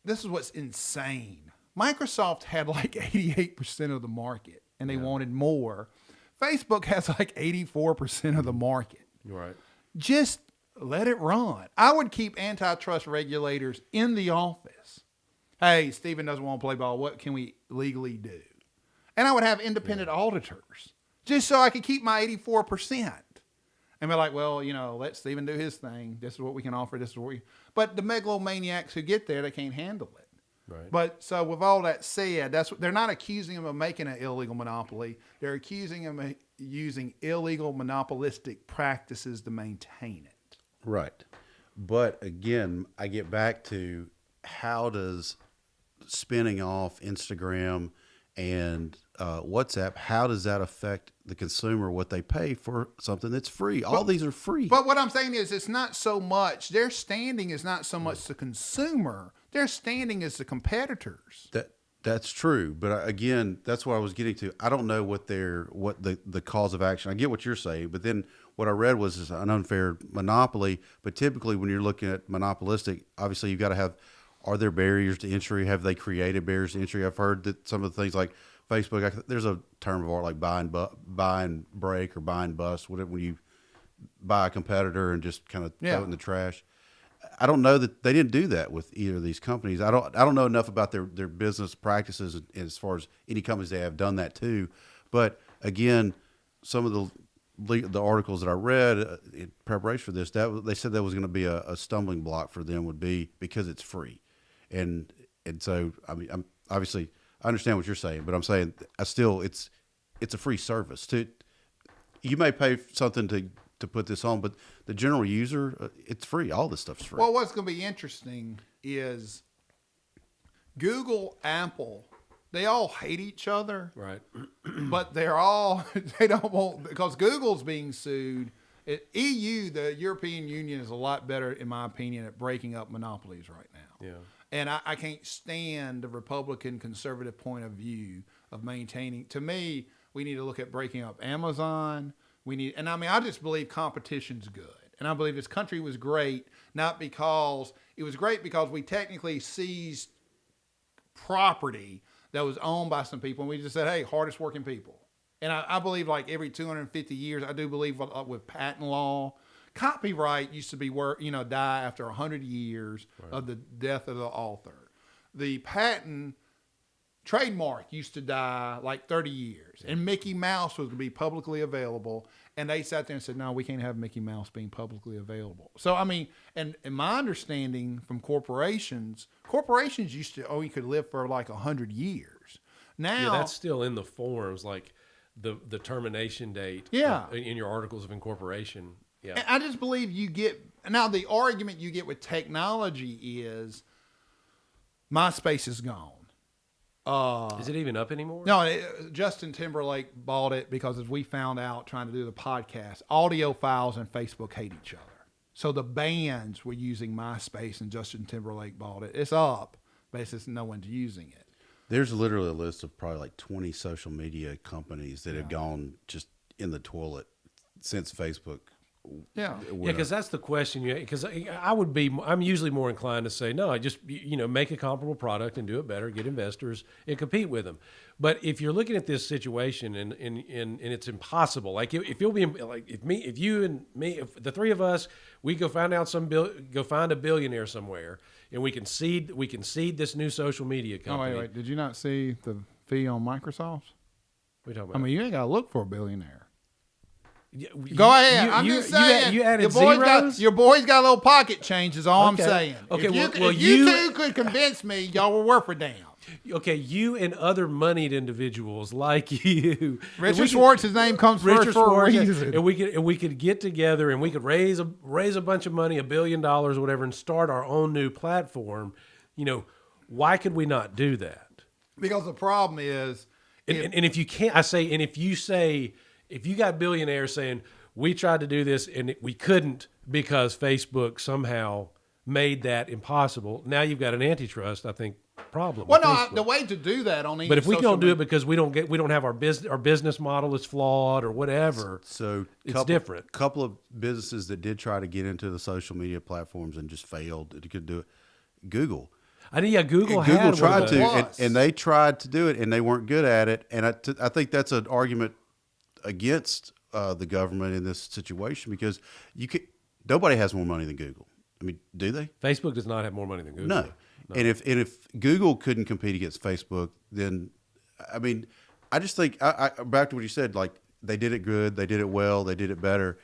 this is what's insane. Microsoft had like 88% of the market and they wanted more. Facebook has like 84% of the market. Right. Just let it run. I would keep antitrust regulators in the office. Hey, Stephen doesn't want to play ball. What can we legally do? And I would have independent auditors just so I could keep my 84%. And be like, well, let Stephen do his thing. This is what we can offer. This is what we. But the megalomaniacs who get there, they can't handle it. Right. But so with all that said, they're not accusing him of making an illegal monopoly. They're accusing him of using illegal monopolistic practices to maintain it. Right. But again, I get back to how does spinning off Instagram and WhatsApp, how does that affect the consumer, what they pay for something that's free? All these are free. But what I'm saying is it's not so much, their standing is not so much the consumer, their standing is the competitors. That's true. But again, that's what I was getting to. I don't know what the cause of action. I get what you're saying, but then what I read was an unfair monopoly. But typically when you're looking at monopolistic, obviously you've got to have, are there barriers to entry? Have they created barriers to entry? I've heard that some of the things like Facebook, there's a term of art like buy and break or buy and bust, whatever, when you buy a competitor and just kind of throw it in the trash. I don't know that they didn't do that with either of these companies. I don't know enough about their business practices as far as any companies they have done that too. But again, some of the articles that I read in preparation for this, they said that was going to be a stumbling block for them, would be because it's free. And so, I mean, I understand what you're saying, but I'm saying it's a free service. You may pay something to put this on, but the general user, it's free. All this stuff's free. Well, what's going to be interesting is Google, Apple, they all hate each other. Right. But they don't want, because Google's being sued. EU, the European Union, is a lot better, in my opinion, at breaking up monopolies right now. Yeah. And I can't stand the Republican conservative point of view of maintaining. To me, we need to look at breaking up Amazon. I just believe competition's good. And I believe this country was great, it was great because we technically seized property that was owned by some people. And we just said, hey, hardest working people. And I believe like every 250 years, I do believe with patent law, copyright used to be die after 100 years of the death of the author. The patent trademark used to die like 30 years. And Mickey Mouse was going to be publicly available. And they sat there and said, no, we can't have Mickey Mouse being publicly available. So, I mean, and in my understanding from corporations used to only could live for like 100 years. Now that's still in the forms, like the termination date in your articles of incorporation. Yeah. And I just believe now the argument you get with technology is MySpace is gone. Is it even up anymore? No, Justin Timberlake bought it because, as we found out trying to do the podcast, audio files and Facebook hate each other. So the bands were using MySpace and Justin Timberlake bought it. It's up, but it's just no one's using it. There's literally a list of probably like 20 social media companies that have gone just in the toilet since Facebook. Yeah, because that's the question. Because I'm usually more inclined to say no. I just make a comparable product and do it better, get investors and compete with them. But if you're looking at this situation and it's impossible. Like if you'll be like if you and me, if the three of us, we go find a billionaire somewhere and we can seed this new social media company. Oh wait, did you not see the fee on Microsoft? What are you talking about? I mean, you ain't got to look for a billionaire. Go ahead. I'm just saying. You added zeros? Your boy's got a little pocket change is all I'm saying. Okay. If you two could convince me, y'all were worth a damn. Okay, you and other moneyed individuals like you. Richard Schwartz's name comes first for a reason. And we could get together and we could raise a bunch of money, $1 billion or whatever, and start our own new platform. Why could we not do that? Because the problem is, and if you can't, if you got billionaires saying we tried to do this and we couldn't because Facebook somehow made that impossible, now you've got an antitrust, I think, problem. Well, no, the way to do that on any but if we don't do it because we don't have our business model is flawed or whatever, so it's different. Couple of businesses that did try to get into the social media platforms and just failed. It could do it. Google. Google tried to, and they tried to do it, and they weren't good at it. And I think that's an argument against the government in this situation because nobody has more money than Google. I mean, do they? Facebook does not have more money than Google. No. And if Google couldn't compete against Facebook, then I mean, I just think back to what you said. Like they did it good, they did it well, they did it better.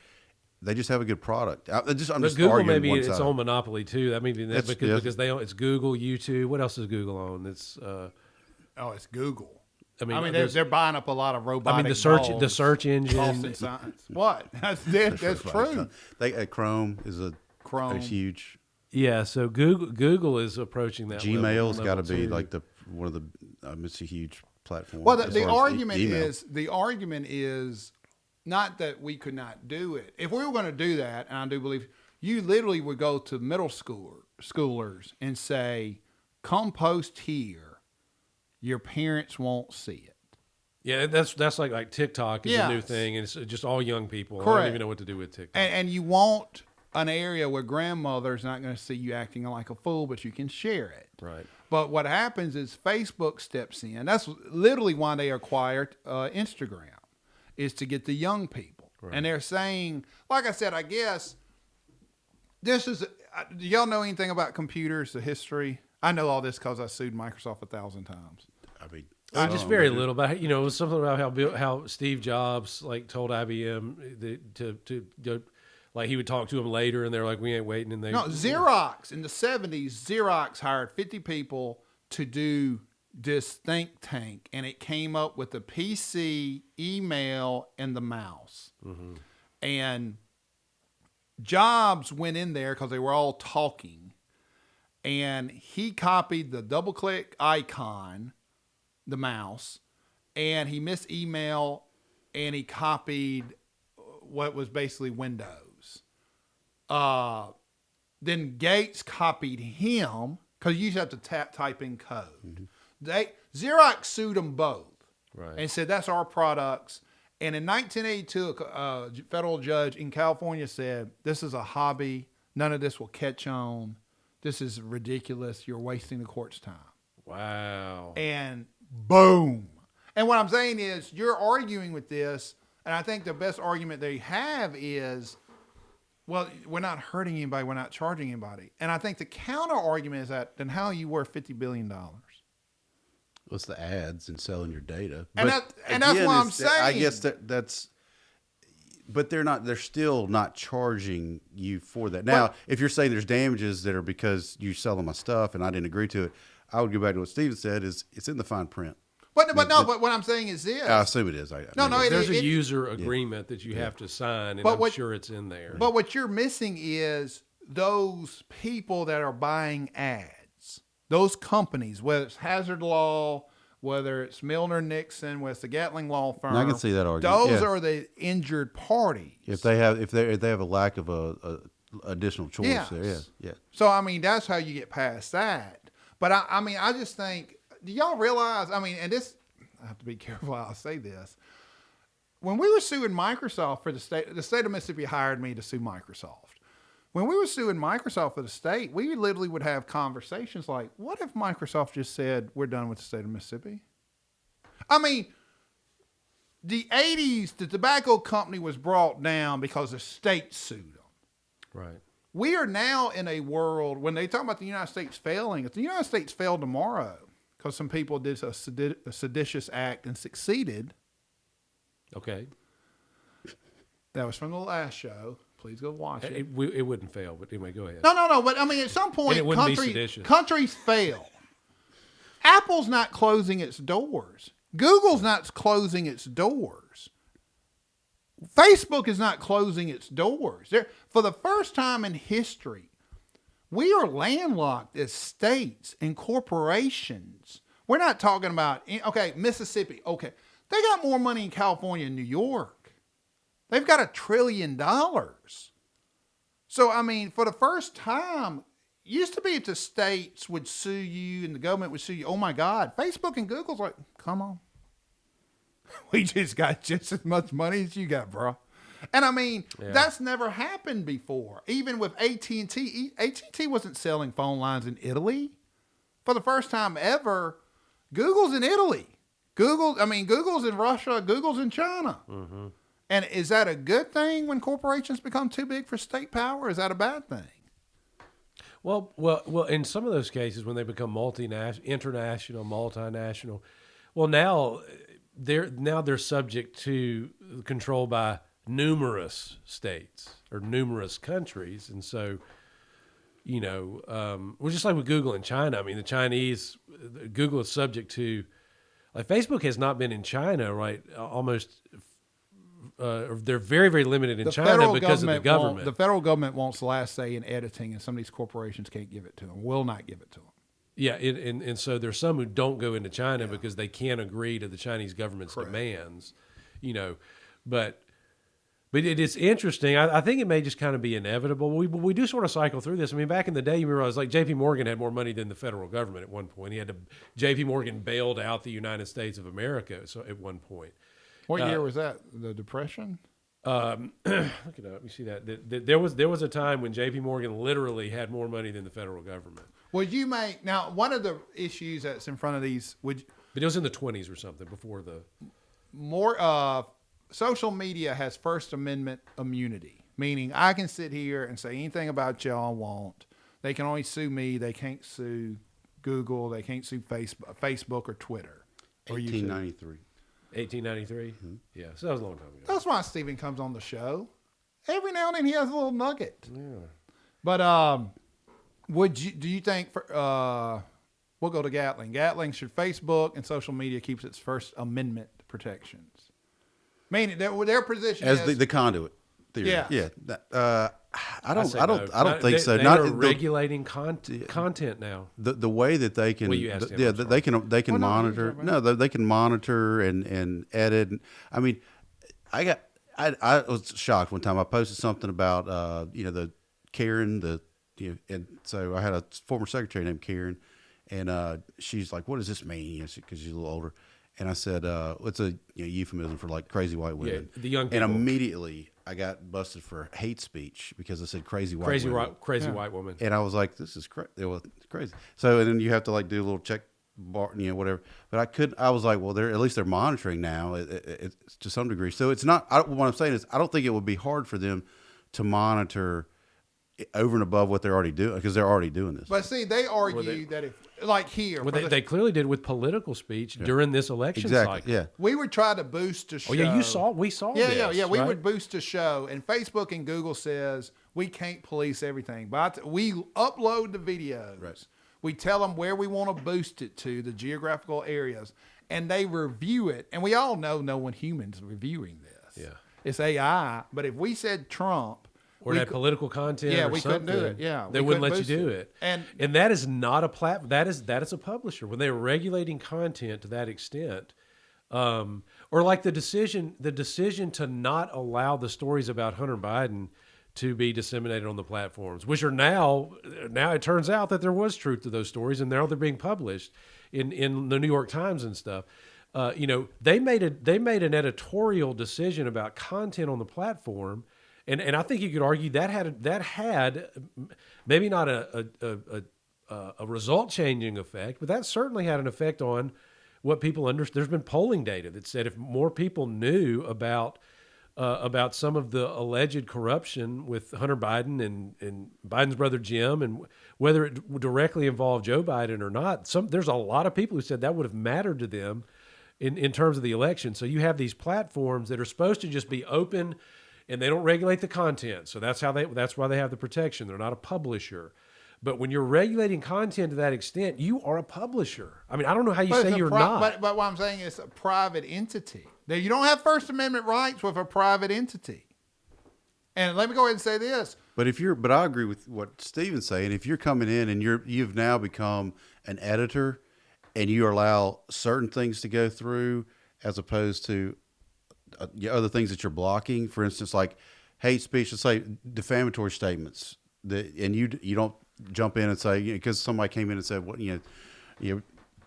They just have a good product. I'm just Google maybe its own monopoly too. I mean, because they own, it's Google, YouTube. What else does Google own? It's it's Google. I mean they're buying up a lot of robotic. I mean, the search engine. What? That's true. Chrome is a huge. Yeah, so Google is approaching that. Gmail's got to be like one of the. It's a huge platform. Well, the argument is not that we could not do it. If we were going to do that, and I do believe you literally would go to middle schoolers and say, "Come post here. Your parents won't see it." Yeah, that's like TikTok is a new thing, and it's just all young people. Correct. I don't even know what to do with TikTok. And you want an area where grandmother's not going to see you acting like a fool, but you can share it. Right. But what happens is Facebook steps in. That's literally why they acquired Instagram, is to get the young people. Right. And they're saying, like I said, I guess this is. Do y'all know anything about computers, the history? I know all this because I sued Microsoft 1,000 times. I mean, just very little. But it was something about how Steve Jobs told IBM to like he would talk to them later, and they're like, "We ain't waiting." And Xerox in the 70s, Xerox hired 50 people to do this think tank, and it came up with the PC, email, and the mouse. Mm-hmm. And Jobs went in there because they were all talking, and he copied the double-click icon, the mouse, and he missed email, and he copied what was basically Windows. Then Gates copied him because you used to have to type in code. Mm-hmm. Xerox sued them both, right, and said that's our products. And in 1982, a federal judge in California said, "This is a hobby. None of this will catch on. This is ridiculous. You're wasting the court's time." Wow. And boom. And what I'm saying is, you're arguing with this, and I think the best argument they have is, well, we're not hurting anybody, we're not charging anybody. And I think the counter argument is that, then how are you worth $50 billion? What's the ads and selling your data? And that's what I'm saying. I guess that's, but they're still not charging you for that. Now, if you're saying there's damages that are because you're selling my stuff and I didn't agree to it, I would go back to what Steven said, is it's in the fine print. But what I'm saying is this. I assume it is. There's a user agreement that you have to sign, and I'm sure it's in there. But what you're missing is those people that are buying ads, those companies, whether it's Hazard Law, whether it's Milner Nixon, whether it's the Gatling Law Firm. I can see that argument. Those are the injured parties. If they have a lack of a additional choice there, yeah. So I mean, that's how you get past that. But I just think, do y'all realize, and this, I have to be careful how I say this. When we were suing Microsoft for the state of Mississippi hired me to sue Microsoft. When we were suing Microsoft for the state, we literally would have conversations like, what if Microsoft just said, we're done with the state of Mississippi? I mean, the 80s, the tobacco company was brought down because the state sued them. Right. We are now in a world, when they talk about the United States failing, if the United States failed tomorrow, because some people did a seditious act and succeeded. Okay. That was from the last show. Please go watch it. It wouldn't fail, but anyway, go ahead. No. But at some point, it wouldn't be seditious. Countries fail. Apple's not closing its doors. Google's not closing its doors. Facebook is not closing its doors. For the first time in history, we are landlocked as states and corporations. We're not talking about, okay, Mississippi. Okay, they got more money in California and New York. They've got $1 trillion. So, I mean, for the first time, used to be if the states would sue you and the government would sue you. Oh, my God. Facebook and Google's like, come on. We just got just as much money as you got, bro. And, I mean, that's never happened before. Even with AT&T. AT&T wasn't selling phone lines in Italy. For the first time ever, Google's in Italy. Google's in Russia. Google's in China. Mm-hmm. And is that a good thing when corporations become too big for state power? Is that a bad thing? Well. In some of those cases, when they become international, multinational, well, now they're subject to control by numerous states or numerous countries, and so well, just like with Google in China. I mean, Google is subject to, like, Facebook has not been in China, right? Almost. They're very, very limited in China because of the government. The federal government wants the last say in editing, and some of these corporations can't give it to them, will not give it to them. Yeah, and so there's some who don't go into China because they can't agree to the Chinese government's demands, But it is interesting. I think it may just kind of be inevitable. We do sort of cycle through this. I mean, back in the day, you remember, it was like J.P. Morgan had more money than the federal government at one point. J.P. Morgan bailed out the United States of America at one point. What year was that? The Depression? Look it up. You see that there was a time when J.P. Morgan literally had more money than the federal government. Now one of the issues that's in front of these but it was in the 20s or something before the more social media has First Amendment immunity, meaning I can sit here and say anything about y'all I want. They can only sue me. They can't sue Google. They can't sue Facebook or Twitter. 1893. 1893? Mm-hmm. Yeah, so that was a long time ago. That's why Stephen comes on the show. Every now and then he has a little nugget. Yeah. But do you think, we'll go to Gatling. Gatling, should Facebook and social media keep its First Amendment protections? Meaning their position as is the conduit theory. Yeah. I don't think so. They are regulating content now. The way that they can, they can monitor. No, they can monitor and edit. I mean, I was shocked one time. I posted something about the Karen, and so I had a former secretary named Karen, and she's like, "What does this mean?" Because she's a little older. And I said, it's a euphemism for like crazy white women. Yeah, the young people. And immediately I got busted for hate speech because I said crazy white woman. Crazy white woman. And I was like, this is crazy. So and then you have to like do a little check bar, whatever. But I was like, well, at least they're monitoring now it's to some degree. So it's not, what I'm saying is I don't think it would be hard for them to monitor over and above what they're already doing, because they're already doing this. But see, they argue that if, like here, they clearly did with political speech during this election cycle. Yeah, we would try to boost a show. Oh yeah, we saw. Yeah, this, We right? would boost a show, and Facebook and Google says we can't police everything, but we upload the videos. Right. We tell them where we want to boost it to, the geographical areas, and they review it. And we all know no one human's reviewing this. Yeah, it's AI. But if we said Trump. Or had political content, we couldn't do it. Yeah, they wouldn't let you do it. And that is not a platform. That is a publisher when they're regulating content to that extent, or like the decision to not allow the stories about Hunter Biden to be disseminated on the platforms, which are now it turns out that there was truth to those stories, and now they're being published in the New York Times and stuff. They made an editorial decision about content on the platform. And I think you could argue that had maybe not a result changing effect, but that certainly had an effect on what people understand. There's been polling data that said if more people knew about some of the alleged corruption with Hunter Biden and Biden's brother Jim, and whether it directly involved Joe Biden or not, there's a lot of people who said that would have mattered to them in terms of the election. So you have these platforms that are supposed to just be open. And they don't regulate the content, so that's why they have the protection. They're not a publisher, But when you're regulating content to that extent, you are a publisher. I mean, I don't know how you But say it's a you're not. But what I'm saying is a private entity. Now, you don't have First Amendment rights with a private entity. And let me go ahead and say this. But I agree with what Steven's saying. If you're coming in and you've now become an editor, and you allow certain things to go through as opposed to other things that you're blocking, for instance, like hate speech, let's say defamatory statements, and you don't jump in and say, because somebody came in and said, what,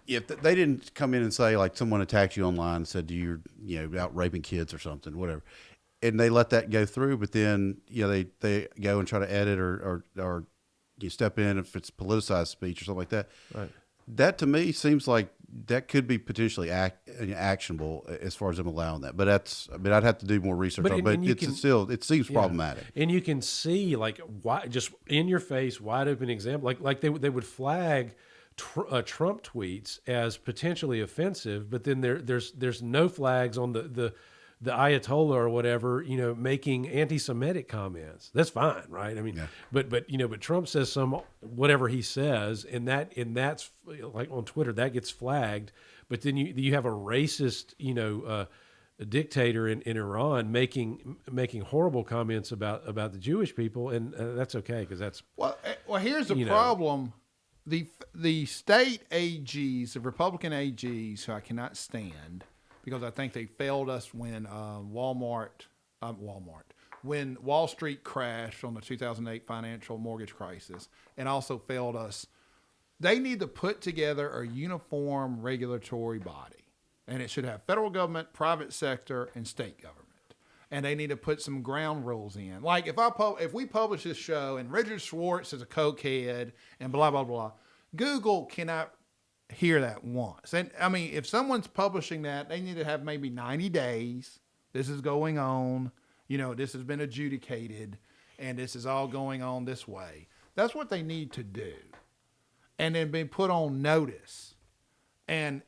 if they didn't come in and say, like, someone attacked you online and said you're out raping kids or something, whatever, and they let that go through, but then they go and try to edit or you step in if it's politicized speech or something like that. Right. That to me seems like that could be potentially actionable as far as them allowing that. But I'd have to do more research on it. But it seems problematic. And you can see, like, why, just in your face, wide open example, like they would flag Trump tweets as potentially offensive, but then there's no flags on the Ayatollah or whatever, making anti-Semitic comments. That's fine, right? I mean, yeah. but Trump says whatever he says, and that's like on Twitter that gets flagged. But then you have a racist, a dictator in Iran making horrible comments about the Jewish people, and that's okay because that's well. Here's the problem: the state AGs, the Republican AGs, who I cannot stand. Because I think they failed us when when Wall Street crashed on the 2008 financial mortgage crisis, and also failed us. They need to put together a uniform regulatory body, and it should have federal government, private sector, and state government. And they need to put some ground rules in. Like if we publish this show and Richard Schwartz is a cokehead and blah blah blah, Google cannot hear that once. And I mean, if someone's publishing that, they need to have maybe 90 days. This is going on. This has been adjudicated, and this is all going on this way. That's what they need to do. And then be put on notice. And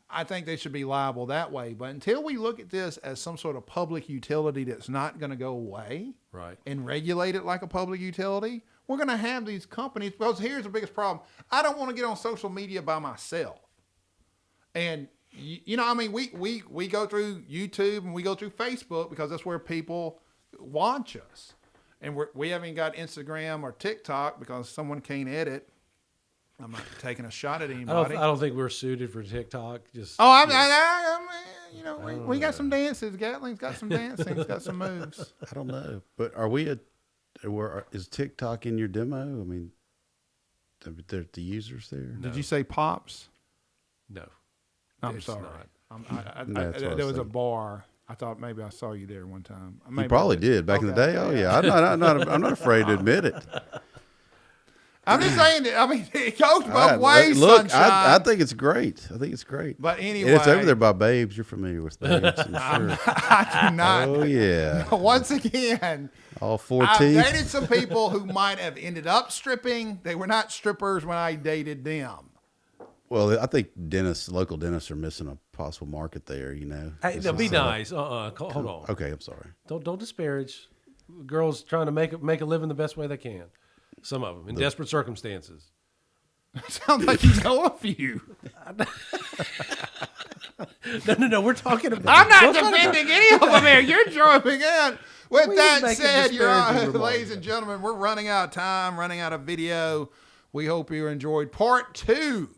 I think they should be liable that way. But until we look at this as some sort of public utility that's not going to go away, right, and regulate it like a public utility, we're going to have these companies, because here's the biggest problem. I don't want to get on social media by myself. And, we go through YouTube and we go through Facebook because that's where people watch us. And we haven't got Instagram or TikTok because someone can't edit. I'm not taking a shot at anybody. I don't think we're suited for TikTok. We got some dances. Gatling's got some dancing. He's got some moves. I don't know. But is TikTok in your demo? I mean, the users there? No. Did you say Pops? No. I'm sorry. There was a bar. I thought maybe I saw you there one time. You probably did back in the day. Oh yeah, I'm not afraid to admit it. I'm just saying that. I mean, it goes both ways. Look, Sunshine. I think it's great. But anyway, and it's over there by Babes. You're familiar with Babes, I'm sure. I do not. Oh yeah. Once again, all four I've teeth. dated some people who might have ended up stripping. They were not strippers when I dated them. Well, I think local dentists are missing a possible market there. Hey, be nice. Hold on. Okay, I'm sorry. Don't disparage girls trying to make a living the best way they can. Some of them in desperate circumstances. Sounds like you know a few. No. We're talking about. I'm not defending any of them here. You're jumping in. With that said, ladies and gentlemen, we're running out of time, running out of video. We hope you enjoyed part 2.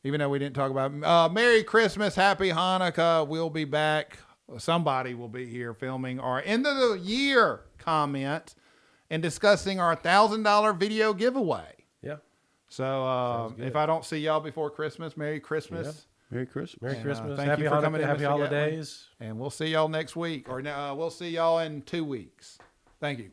Even though we didn't talk about Merry Christmas, Happy Hanukkah. We'll be back. Somebody will be here filming our end of the year comment and discussing our $1,000 video giveaway. Yeah. So if I don't see y'all before Christmas, Merry Christmas. Yeah. Merry Christmas. Merry Christmas. Thank you for coming in. Happy holidays. And we'll see y'all next week. Or we'll see y'all in 2 weeks. Thank you.